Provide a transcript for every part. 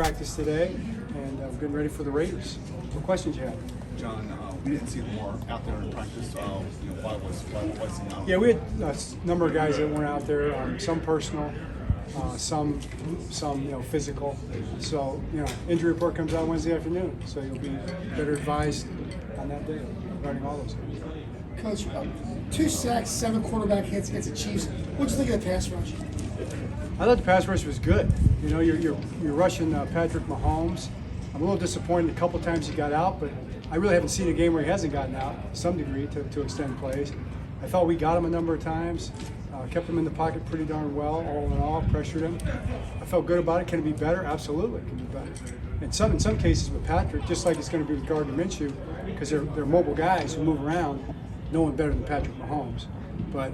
practice today, and we're getting ready for the Raiders. What questions you have? John, we didn't see Lamar out there in practice. Why was he not? Yeah, we had a number of guys that weren't out there. Some personal, some physical. So injury report comes out Wednesday afternoon. So you'll be better advised on that day regarding all those things. Coach, 2 sacks, 7 quarterback hits against the Chiefs. What'd you think of the pass rush? I thought the pass rush was good. You're rushing Patrick Mahomes. I'm a little disappointed a couple times he got out, but I really haven't seen a game where he hasn't gotten out to some degree to extend plays. I thought we got him a number of times, kept him in the pocket pretty darn well, all in all, pressured him. I felt good about it. Can it be better? Absolutely, it can be better. In some cases with Patrick, just like it's going to be with Gardner Minshew, because they're mobile guys who move around, no one better than Patrick Mahomes. But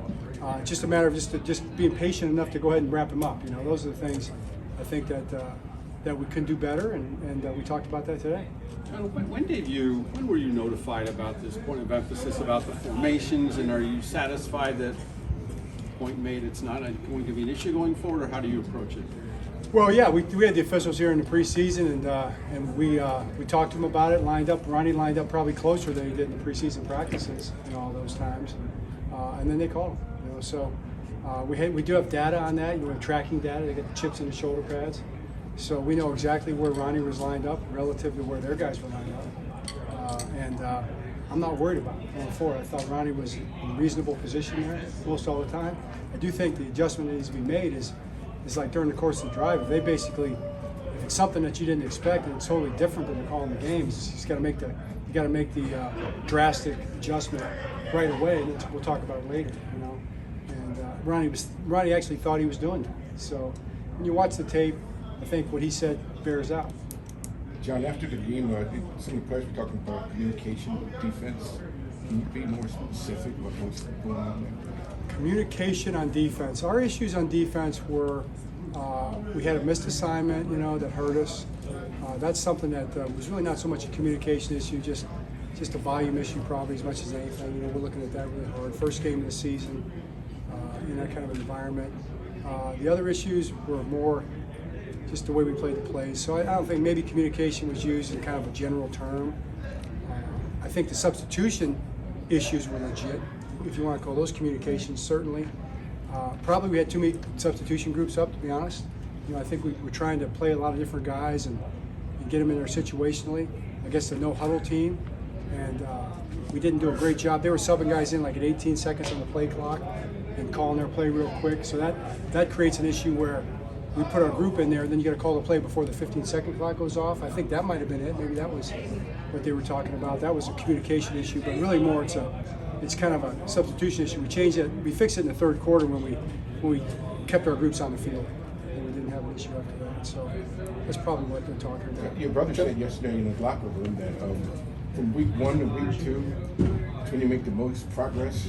it's just a matter of just being patient enough to go ahead and wrap him up. Those are the things I think that we can do better, and we talked about that today. When were you notified about this point of emphasis about the formations, and are you satisfied that point made it's not going to be an issue going forward, or how do you approach it? Well, yeah, we had the officials here in the preseason, and we talked to them about it. Ronnie lined up probably closer than he did in the preseason practices, all those times, and then they called him. So we do have data on that. We have tracking data. They get the chips in the shoulder pads. So we know exactly where Ronnie was lined up relative to where their guys were lined up. And I'm not worried about it going forward. I thought Ronnie was in a reasonable position there most all the time. I do think the adjustment that needs to be made is like during the course of the drive. If it's something that you didn't expect and it's totally different than they're calling the games, you got to make the drastic adjustment right away, and we'll talk about it later. And Ronnie actually thought he was doing that. So when you watch the tape, I think what he said bears out. John, after the game, I think some of the players were talking about communication with defense. Can you be more specific about what's going on there? Communication on defense. Our issues on defense were we had a missed assignment, that hurt us. That's something that was really not so much a communication issue, just a volume issue probably as much as anything. We're looking at that really hard. First game of the season in that kind of environment. The other issues were more just the way we played the plays. So I don't think maybe communication was used in kind of a general term. I think the substitution issues were legit, if you want to call those communications, certainly. Probably we had too many substitution groups up, to be honest. I think we were trying to play a lot of different guys and get them in there situationally against a no-huddle team. And we didn't do a great job. They were subbing guys in like at 18 seconds on the play clock and calling their play real quick. So that creates an issue where we put our group in there, and then you got to call the play before the 15-second clock goes off. I think that might have been it. Maybe that was what they were talking about. That was a communication issue, but really more it's kind of a substitution issue. We changed it. We fixed it in the third quarter when we kept our groups on the field, and we didn't have an issue after that. So that's probably what they're talking about. Your brother said yesterday in the locker room that from week 1 to week 2, it's when you make the most progress.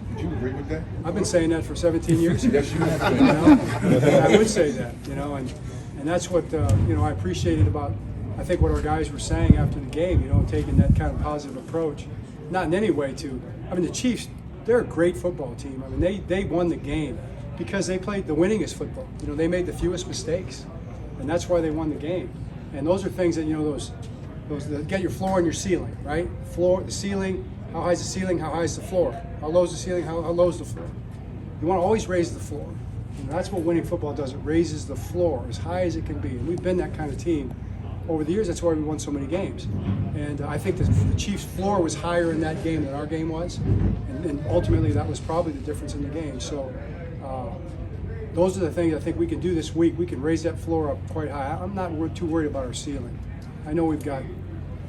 Would you agree with that? I've been saying that for 17 years. Yes, you have. I would say that, and that's what I appreciated about I think what our guys were saying after the game. Taking that kind of positive approach, not in any way the Chiefs. They're a great football team. They won the game because they played the winningest football. They made the fewest mistakes, and that's why they won the game. And those are things that those that get your floor and your ceiling, right? The ceiling. How high is the ceiling? How high is the floor? How low is the ceiling? How low is the floor? You want to always raise the floor. That's what winning football does. It raises the floor as high as it can be. And we've been that kind of team over the years. That's why we won so many games. And I think the Chiefs' floor was higher in that game than our game was. And ultimately, that was probably the difference in the game. So those are the things I think we can do this week. We can raise that floor up quite high. I'm not too worried about our ceiling. I know we've got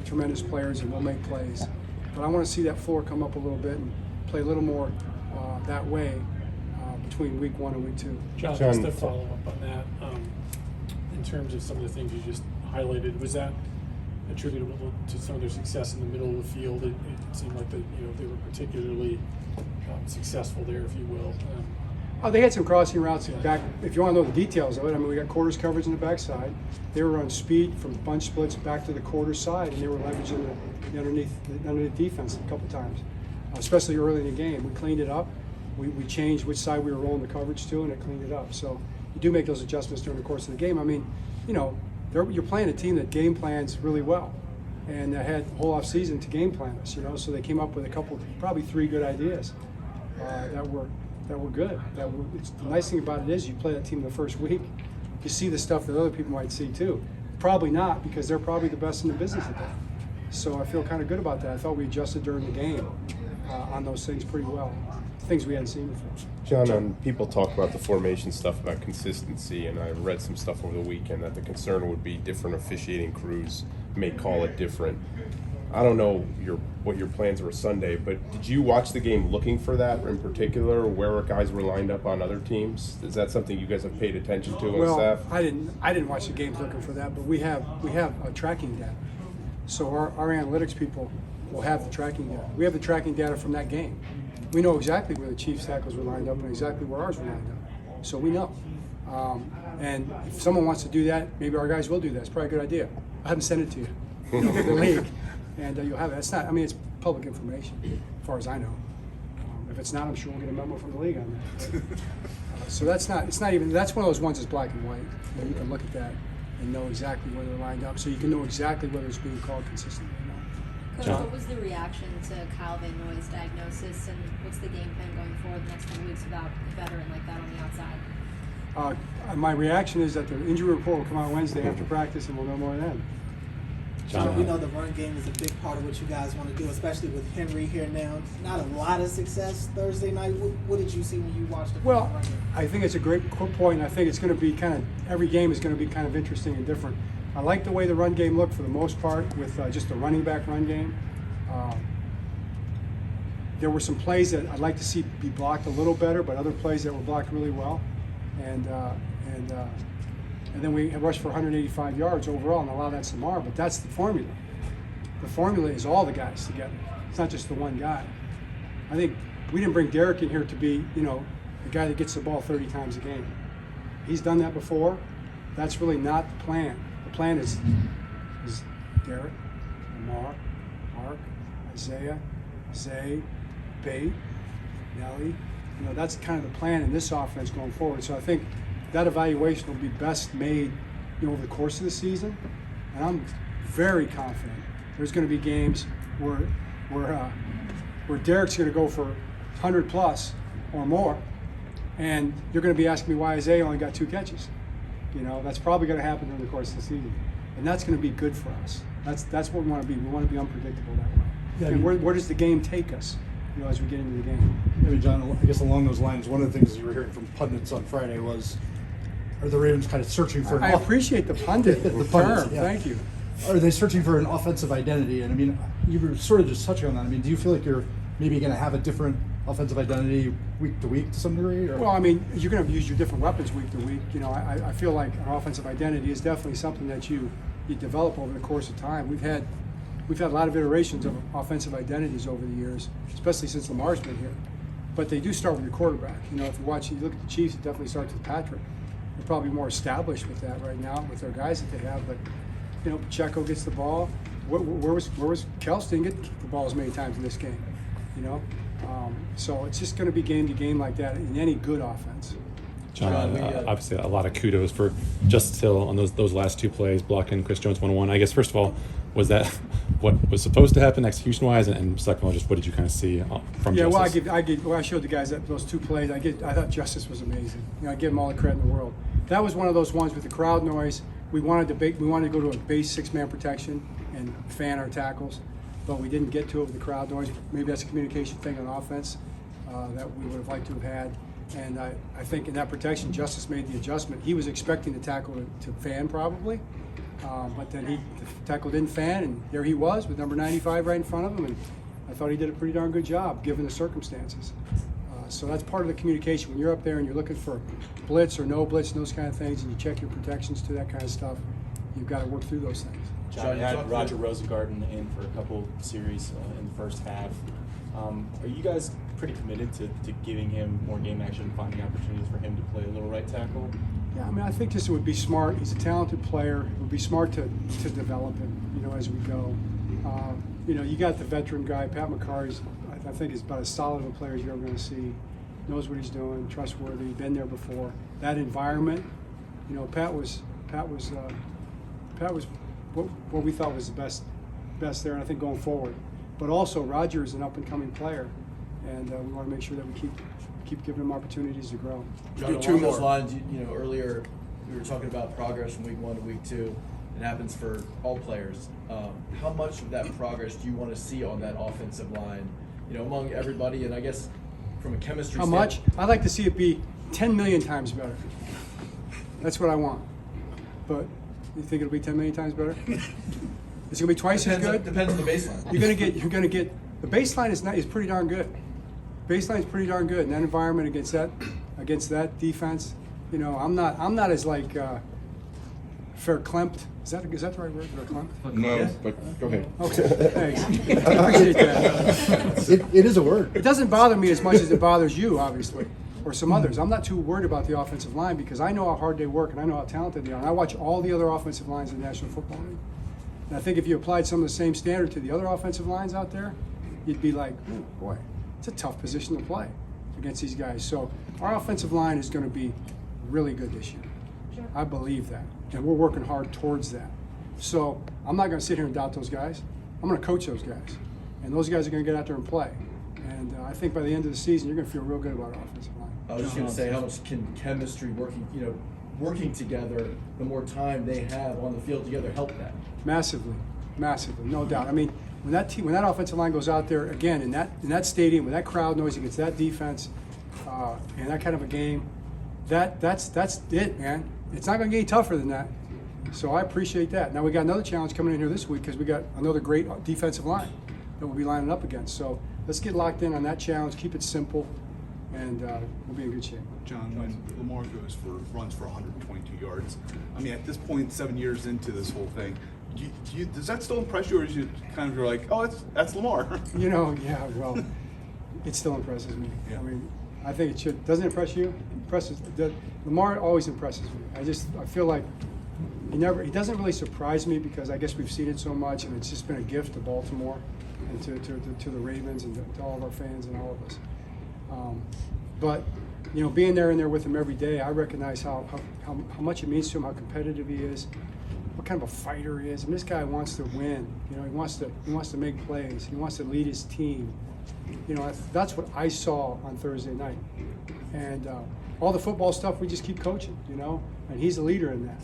tremendous players and we'll make plays. But I want to see that floor come up a little bit and play a little more that way between week 1 and week 2. John, just to follow up on that, in terms of some of the things you just highlighted, was that attributable to some of their success in the middle of the field? It seemed like they were particularly successful there, if you will. They had some crossing routes back. If you want to know the details of it, we got quarters coverage in the backside. They were on speed from bunch splits back to the quarter side, and they were leveraging the underneath defense a couple times, especially early in the game. We cleaned it up. We changed which side we were rolling the coverage to, and it cleaned it up. So you do make those adjustments during the course of the game. you're playing a team that game plans really well, and had a whole off season to game plan us. You know, so they came up with a couple, probably 3 good ideas that were good. The nice thing about it is you play that team the first week, you see the stuff that other people might see too. Probably not, because they're probably the best in the business at that. So I feel kind of good about that. I thought we adjusted during the game on those things pretty well, things we hadn't seen before. John, people talk about the formation stuff, about consistency, and I read some stuff over the weekend that the concern would be different officiating crews may call it different. I don't know what your plans were Sunday, but did you watch the game looking for that in particular, where guys were lined up on other teams? Is that something you guys have paid attention to on staff? I didn't watch the games looking for that, but we have tracking data. So our analytics people will have the tracking data. We have the tracking data from that game. We know exactly where the Chiefs tackles were lined up and exactly where ours were lined up. So we know. And if someone wants to do that, maybe our guys will do that. It's probably a good idea. I haven't sent it to you, to the league, and you'll have it. It's public information, as far as I know. If it's not, I'm sure we'll get a memo from the league on that. So that's one of those ones that's black and white. You know, you can look at that and know exactly where they're lined up, so you can know exactly whether it's being called consistently or not. Coach, what was the reaction to Kyle Van Noy's diagnosis, and what's the game plan going forward the next couple weeks without a veteran like that on the outside? My reaction is that the injury report will come out Wednesday after practice, and we'll know more then. John, we know the run game is a big part of what you guys want to do, especially with Henry here now. Not a lot of success Thursday night. What did you see when you watched the Well, run game? I think it's a great point. I think it's going to be every game is going to be kind of interesting and different. I like the way the run game looked for the most part with just the running back run game. There were some plays that I'd like to see be blocked a little better, but other plays that were blocked really well. And then we rushed for 185 yards overall, and a lot of that's Lamar, but that's the formula. The formula is all the guys together. It's not just the one guy. I think we didn't bring Derek in here to be, the guy that gets the ball 30 times a game. He's done that before. That's really not the plan. The plan is Derek, Lamar, Mark, Isaiah, Zay, Bate, Nelly. That's kind of the plan in this offense going forward. So I think that evaluation will be best made, over the course of the season. And I'm very confident there's going to be games where Derek's going to go for 100 plus or more, and you're going to be asking me why Isaiah only got 2 catches. That's probably going to happen during the course of the season, and that's going to be good for us. That's what we want to be. We want to be unpredictable that way. Yeah, and where does the game take us? As we get into the game. Maybe John, I guess along those lines, one of the things you were hearing from pundits on Friday was, are the Ravens kind of searching for an I appreciate the pundit the pundits, term. yeah. Thank you. Are they searching for an offensive identity? And I mean, you were sort of just touching on that. I mean, do you feel like you're maybe going to have a different offensive identity week to week to some degree? Or? Well, I mean, you're going to use your different weapons week to week. I feel like an offensive identity is definitely something that you develop over the course of time. We've had a lot of iterations of offensive identities over the years, especially since Lamar's been here. But they do start with your quarterback. If you look at the Chiefs, it definitely starts with Patrick. They're probably more established with that right now with their guys that they have. But Pacheco gets the ball. Where was Kels? Didn't get the ball as many times in this game. So it's just going to be game to game like that in any good offense. John, obviously a lot of kudos for Justice Hill on those last 2 plays, blocking Chris Jones 1-on-1. I guess first of all, was that what was supposed to happen execution-wise, and second of all, just what did you kind of see from Justice? I showed the guys those 2 plays. I thought Justice was amazing. I give him all the credit in the world. That was one of those ones with the crowd noise. We wanted to go to a base 6-man protection and fan our tackles, but we didn't get to it with the crowd noise. Maybe that's a communication thing on offense that we would have liked to have had. And I think in that protection, Justice made the adjustment. He was expecting the tackle to fan probably, but then the tackle didn't fan, and there he was with number 95 right in front of him. And I thought he did a pretty darn good job given the circumstances. So that's part of the communication. When you're up there and you're looking for blitz or no blitz and those kind of things, and you check your protections to that kind of stuff, you've got to work through those things. John, you had Roger Rosengarten in for a couple series in the first half. Are you guys pretty committed to giving him more game action, finding opportunities for him to play a little right tackle? Yeah, I think this would be smart. He's a talented player. It would be smart to develop him, as we go. You got the veteran guy, Pat McCarty's, I think is about as solid of a player as you're ever going to see. Knows what he's doing, trustworthy, been there before. That environment, Pat was Pat was what we thought was the best there, and I think going forward. But also, Roger is an up-and-coming player, and we want to make sure that we keep giving him opportunities to grow. John, along those lines, you know, earlier we were talking about progress from week 1 to week 2. It happens for all players. How much of that progress do you want to see on that offensive line, you know, among everybody? And I guess from a chemistry How much? I'd like to see it be 10 million times better. That's what I want. But you think it'll be 10 million times better? It's gonna be twice as good. Depends on the baseline. You're gonna get the baseline is pretty darn good. Baseline is pretty darn good in that environment against that defense. You know, I'm not as like verklempt. Is that the right word? Verklempt? No, but go ahead. Okay, thanks. I appreciate that. It is a word. It doesn't bother me as much as it bothers you, obviously, or some others. I'm not too worried about the offensive line because I know how hard they work and I know how talented they are. And I watch all the other offensive lines in the National Football League. And I think if you applied some of the same standard to the other offensive lines out there, you'd be like, oh, boy, it's a tough position to play against these guys. So our offensive line is going to be really good this year. I believe that. And we're working hard towards that. So I'm not going to sit here and doubt those guys. I'm going to coach those guys. And those guys are going to get out there and play. And I think by the end of the season, you're going to feel real good about our offensive line. I was just going to say, how much can chemistry working together, the more time they have on the field together, help that? Massively, no doubt. I mean, when that offensive line goes out there again in that stadium with that crowd noise against that defense, and that kind of a game, that's it, man. It's not going to get any tougher than that. So I appreciate that. Now we got another challenge coming in here this week because we got another great defensive line that we'll be lining up against. So let's get locked in on that challenge. Keep it simple, and we'll be in good shape. John, when Lamar runs for 122 yards, I mean, at this point, 7 years into this whole thing, does that still impress you, or is you kind of like, oh, that's Lamar? You know, yeah, well, it still impresses me. Yeah. I mean, I think it should. Doesn't it impress you? Lamar always impresses me. I feel like he doesn't really surprise me because I guess we've seen it so much, and it's just been a gift to Baltimore and to the Ravens and to all of our fans and all of us. But you know, being there with him every day, I recognize how much it means to him, how competitive he is, what kind of a fighter he is. And this guy wants to win. You know, he wants to make plays. He wants to lead his team. You know, that's what I saw on Thursday night. And all the football stuff, we just keep coaching, you know, and he's a leader in that.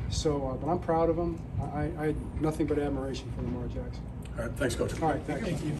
So, but I'm proud of him. I had nothing but admiration for Lamar Jackson. All right, thanks, Coach. All right, thank you.